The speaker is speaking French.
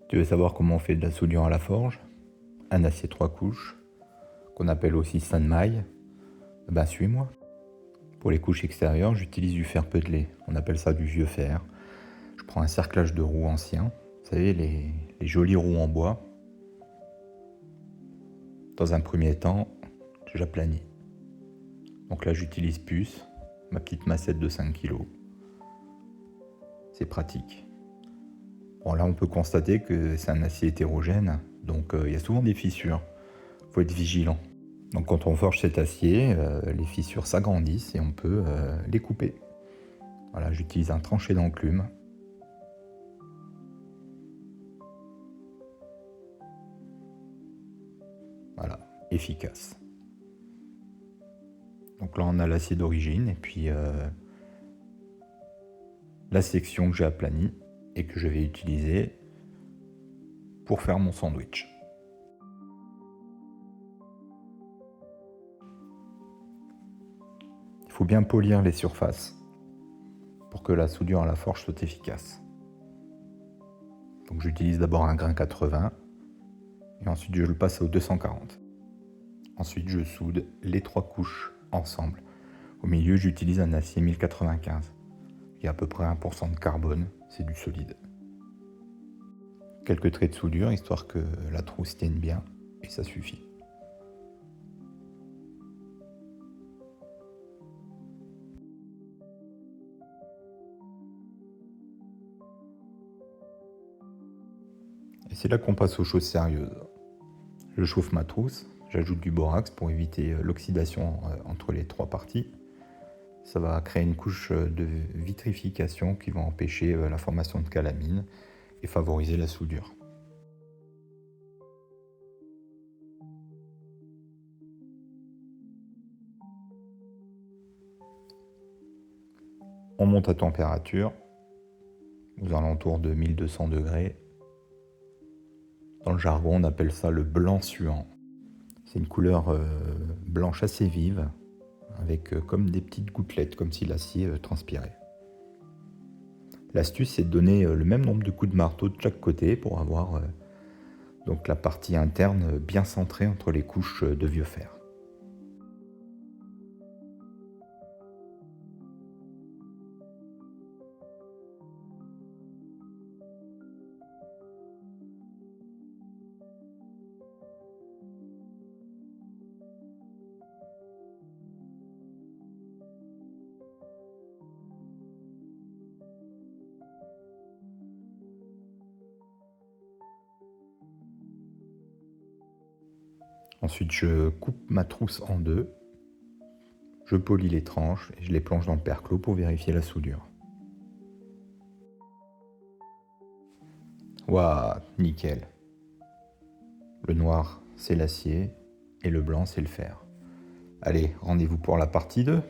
Tu veux savoir comment on fait de la soudure à la forge? Un acier 3 couches, qu'on appelle aussi sanmaille. Ben suis-moi. Pour les couches extérieures, j'utilise du fer peutelé. On appelle ça du vieux fer. Je prends un cerclage de roues ancien. Vous savez, les jolies roues en bois. Dans un premier temps, j'aplanis. Donc là, j'utilise puce, ma petite massette de 5 kg. C'est pratique. Bon, là, on peut constater que c'est un acier hétérogène, donc il y a souvent des fissures. Il faut être vigilant. Donc quand on forge cet acier, les fissures s'agrandissent et on peut les couper. Voilà, j'utilise un tranché d'enclume. Voilà, efficace. Donc là, on a l'acier d'origine et puis la section que j'ai aplanie et que je vais utiliser pour faire mon sandwich. Il faut bien polir les surfaces pour que la soudure à la forge soit efficace. Donc j'utilise d'abord un grain 80 et ensuite je le passe au 240. Ensuite je soude les 3 couches ensemble. Au milieu j'utilise un acier 1095. Il y a à peu près 1% de carbone, c'est du solide. Quelques traits de soudure histoire que la trousse tienne bien et ça suffit. Et c'est là qu'on passe aux choses sérieuses. Je chauffe ma trousse, j'ajoute du borax pour éviter l'oxydation entre les 3 parties. Ça va créer une couche de vitrification qui va empêcher la formation de calamine et favoriser la soudure. On monte à température, aux alentours de 1200 degrés. Dans le jargon, on appelle ça le blanc suant. C'est une couleur blanche assez vive, avec comme des petites gouttelettes, comme si l'acier transpirait. L'astuce, c'est de donner le même nombre de coups de marteau de chaque côté pour avoir donc la partie interne bien centrée entre les couches de vieux fer. Ensuite, je coupe ma trousse en deux, je polis les tranches et je les plonge dans le perclos pour vérifier la soudure. Waouh, nickel. Le noir, c'est l'acier et le blanc, c'est le fer. Allez, rendez-vous pour la partie 2.